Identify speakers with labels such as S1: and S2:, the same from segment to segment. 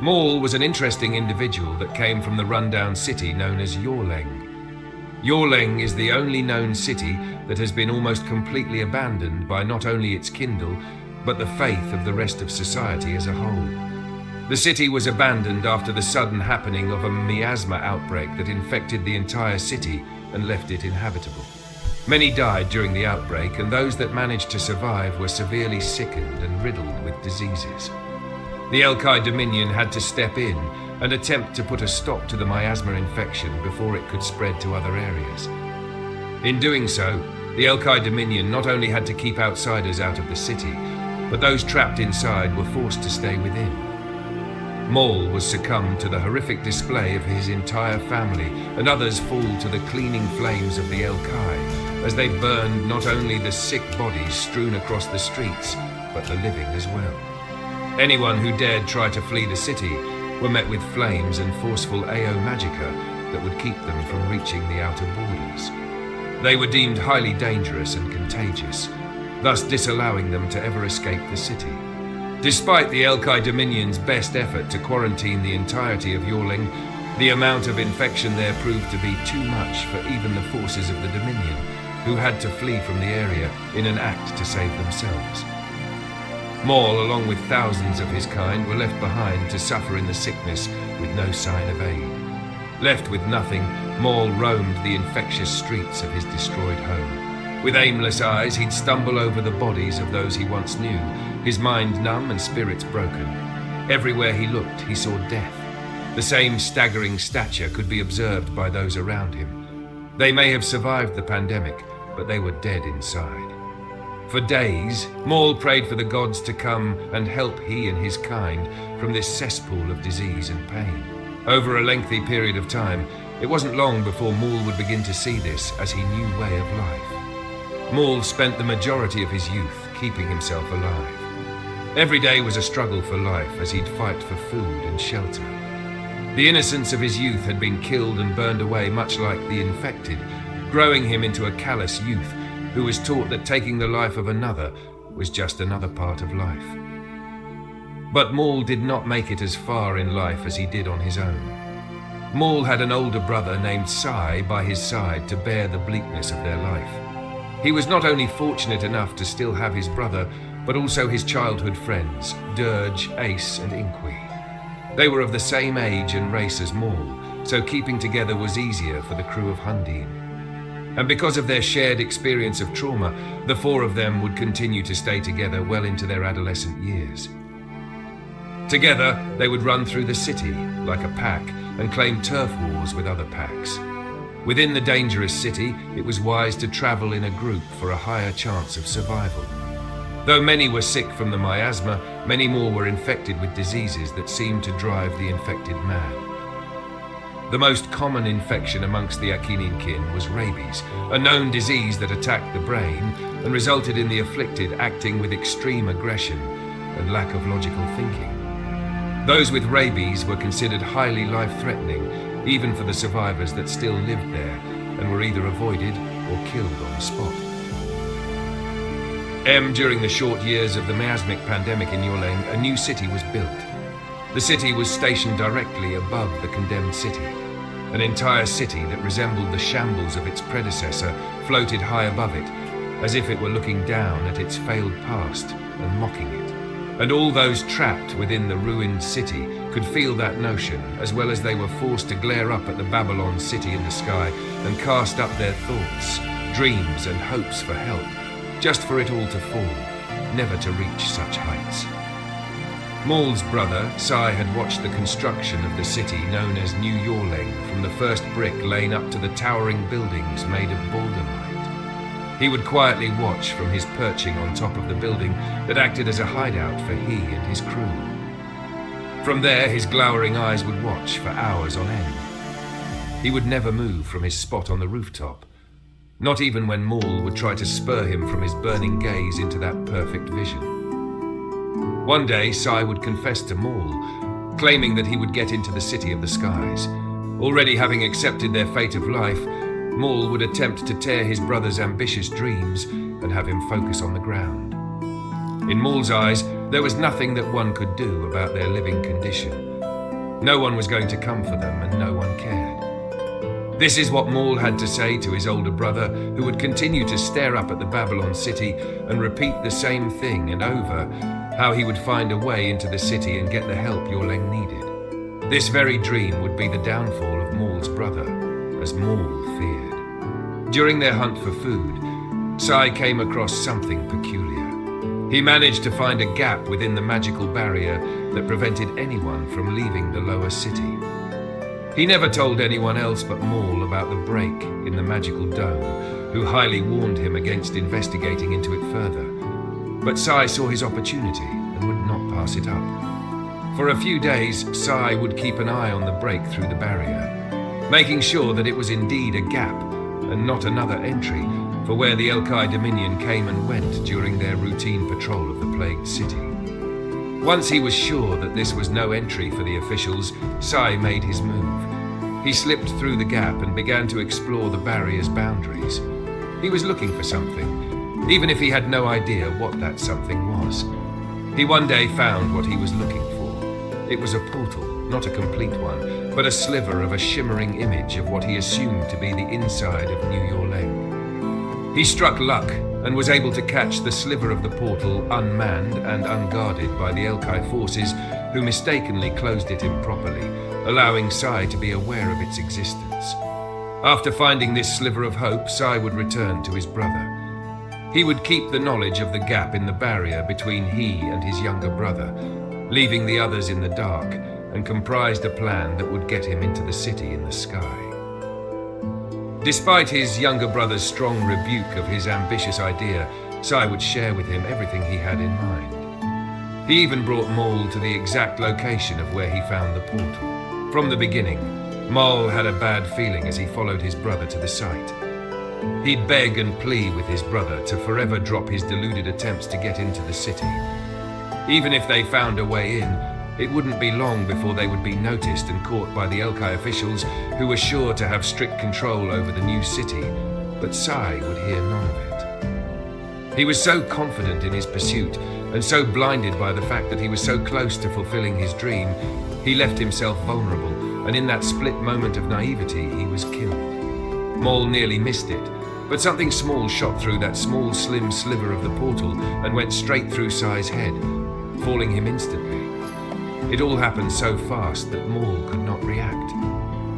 S1: Mawl was an interesting individual that came from the rundown city known as Yorleng. Yorleng is the only known city that has been almost completely abandoned by not only its kindle, but the faith of the rest of society as a whole. The city was abandoned after the sudden happening of a miasma outbreak that infected the entire city and left it inhabitable. Many died during the outbreak, and those that managed to survive were severely sickened and riddled with diseases. The Elkai Dominion had to step in and attempt to put a stop to the miasma infection before it could spread to other areas. In doing so, the Elkai Dominion not only had to keep outsiders out of the city, but those trapped inside were forced to stay within. Mawl was succumbed to the horrific display of his entire family, and others fall to the cleaning flames of the Elkai as they burned not only the sick bodies strewn across the streets, but the living as well. Anyone who dared try to flee the city were met with flames and forceful AO Magica that would keep them from reaching the outer borders. They were deemed highly dangerous and contagious, thus disallowing them to ever escape the city. Despite the Elkai Dominion's best effort to quarantine the entirety of Yorleng, the amount of infection there proved to be too much for even the forces of the Dominion, who had to flee from the area in an act to save themselves. Mawl, along with thousands of his kind, were left behind to suffer in the sickness with no sign of aid. Left with nothing, Mawl roamed the infectious streets of his destroyed home. With aimless eyes, he'd stumble over the bodies of those he once knew, his mind numb and spirits broken. Everywhere he looked, he saw death. The same staggering stature could be observed by those around him. They may have survived the pandemic, but they were dead inside. For days, Mawl prayed for the gods to come and help he and his kind from this cesspool of disease and pain. Over a lengthy period of time, it wasn't long before Mawl would begin to see this as his new way of life. Mawl spent the majority of his youth keeping himself alive. Every day was a struggle for life as he'd fight for food and shelter. The innocence of his youth had been killed and burned away, much like the infected, growing him into a callous youth who was taught that taking the life of another was just another part of life. But Mawl did not make it as far in life as he did on his own. Mawl had an older brother named Sai by his side to bear the bleakness of their life. He was not only fortunate enough to still have his brother, but also his childhood friends, Dirge, Ace, and Inqui. They were of the same age and race as Mawl, so keeping together was easier for the crew of Hundine. And because of their shared experience of trauma, the four of them would continue to stay together well into their adolescent years. Together, they would run through the city like a pack and claim turf wars with other packs. Within the dangerous city, it was wise to travel in a group for a higher chance of survival. Though many were sick from the miasma, many more were infected with diseases that seemed to drive the infected mad. The most common infection amongst the Akininkin was rabies, a known disease that attacked the brain and resulted in the afflicted acting with extreme aggression and lack of logical thinking. Those with rabies were considered highly life-threatening, even for the survivors that still lived there, and were either avoided or killed on the spot. During the short years of the miasmic pandemic in Yorleng, a new city was built. The city was stationed directly above the condemned city. An entire city that resembled the shambles of its predecessor floated high above it, as if it were looking down at its failed past and mocking it. And all those trapped within the ruined city could feel that notion, as well as they were forced to glare up at the Babylon city in the sky and cast up their thoughts, dreams and hopes for help, just for it all to fall, never to reach such heights. Mawl's brother, Sai, had watched the construction of the city known as New Yorleng from the first brick laying up to the towering buildings made of baldurite. He would quietly watch from his perching on top of the building that acted as a hideout for he and his crew. From there, his glowering eyes would watch for hours on end. He would never move from his spot on the rooftop, not even when Mawl would try to spur him from his burning gaze into that perfect vision. One day, Sai would confess to Mawl, claiming that he would get into the city of the skies. Already having accepted their fate of life, Mawl would attempt to tear his brother's ambitious dreams and have him focus on the ground. In Mawl's eyes, there was nothing that one could do about their living condition, No one was going to come for them, and no one cared. This is what Mawl had to say to his older brother, who would continue to stare up at the Babylon city and repeat the same thing and over, how he would find a way into the city and get the help Yorleng needed. This very dream would be the downfall of Mawl's brother, as Mawl feared. During their hunt for food, Sai came across something peculiar. He managed to find a gap within the magical barrier that prevented anyone from leaving the lower city. He never told anyone else but Mawl about the break in the magical dome, who highly warned him against investigating into it further. But Sai saw his opportunity and would not pass it up. For a few days, Sai would keep an eye on the break through the barrier, making sure that it was indeed a gap and not another entry for where the Elkai Dominion came and went during their routine patrol of the plagued city. Once he was sure that this was no entry for the officials, Sai made his move. He slipped through the gap and began to explore the barrier's boundaries. He was looking for something, even if he had no idea what that something was. He one day found what he was looking for. It was a portal, not a complete one, but a sliver of a shimmering image of what he assumed to be the inside of New Yorleng. He struck luck and was able to catch the sliver of the portal unmanned and unguarded by the Elkai forces, who mistakenly closed it improperly, allowing Sai to be aware of its existence. After finding this sliver of hope, Sai would return to his brother. He would keep the knowledge of the gap in the barrier between he and his younger brother, leaving the others in the dark, and comprised a plan that would get him into the city in the sky. Despite his younger brother's strong rebuke of his ambitious idea, Sai would share with him everything he had in mind. He even brought Mawl to the exact location of where he found the portal. From the beginning, Mawl had a bad feeling as he followed his brother to the site. He'd beg and plead with his brother to forever drop his deluded attempts to get into the city. Even if they found a way in, it wouldn't be long before they would be noticed and caught by the Elkai officials, who were sure to have strict control over the new city, but Sai would hear none of it. He was so confident in his pursuit, and so blinded by the fact that he was so close to fulfilling his dream, he left himself vulnerable, and in that split moment of naivety, he was killed. Mawl nearly missed it, but something small shot through that small, slim sliver of the portal and went straight through Sai's head, falling him instantly. It all happened so fast that Mawl could not react.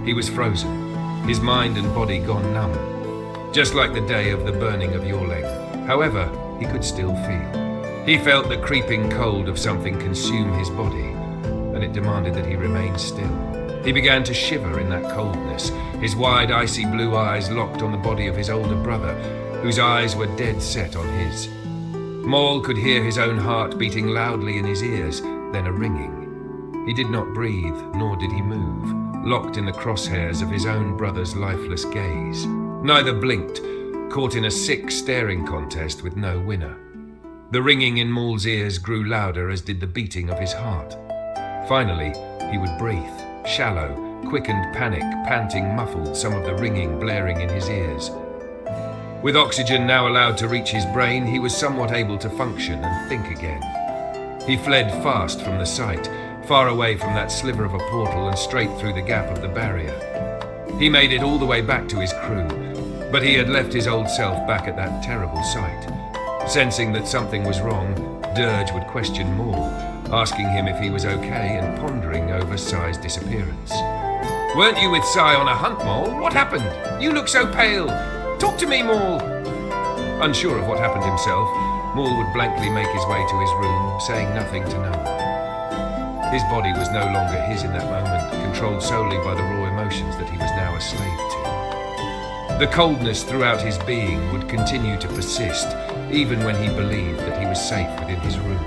S1: He was frozen, his mind and body gone numb, just like the day of the burning of Yorleng. However, he could still feel. He felt the creeping cold of something consume his body, and it demanded that he remain still. He began to shiver in that coldness, his wide, icy blue eyes locked on the body of his older brother, whose eyes were dead set on his. Mawl could hear his own heart beating loudly in his ears, then a ringing. He did not breathe, nor did he move, locked in the crosshairs of his own brother's lifeless gaze. Neither blinked, caught in a sick staring contest with no winner. The ringing in Mawl's ears grew louder, as did the beating of his heart. Finally, he would breathe, shallow, quickened panic, panting, muffled, some of the ringing blaring in his ears. With oxygen now allowed to reach his brain, he was somewhat able to function and think again. He fled fast from the site, far away from that sliver of a portal and straight through the gap of the barrier. He made it all the way back to his crew, but he had left his old self back at that terrible site. Sensing that something was wrong, Dirge would question Mawl, asking him if he was okay and pondering over Sai's disappearance. "Weren't you with Sai on a hunt, Mawl? What happened? You look so pale. Talk to me, Mawl." Unsure of what happened himself, Mawl would blankly make his way to his room, saying nothing to no one. His body was no longer his in that moment, controlled solely by the raw emotions that he was now a slave to. The coldness throughout his being would continue to persist, even when he believed that he was safe within his room.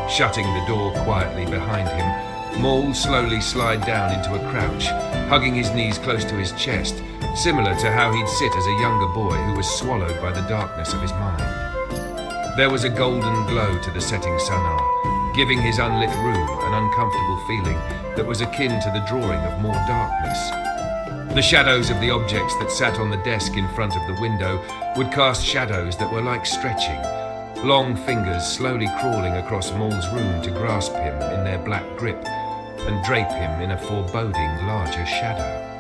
S1: Shutting the door quietly behind him, Mawl slowly slid down into a crouch, hugging his knees close to his chest, similar to how he'd sit as a younger boy who was swallowed by the darkness of his mind. There was a golden glow to the setting sun, giving his unlit room an uncomfortable feeling that was akin to the drawing of more darkness. The shadows of the objects that sat on the desk in front of the window would cast shadows that were like stretching, long fingers slowly crawling across Mawl's room to grasp him in their black grip, and drape him in a foreboding larger shadow.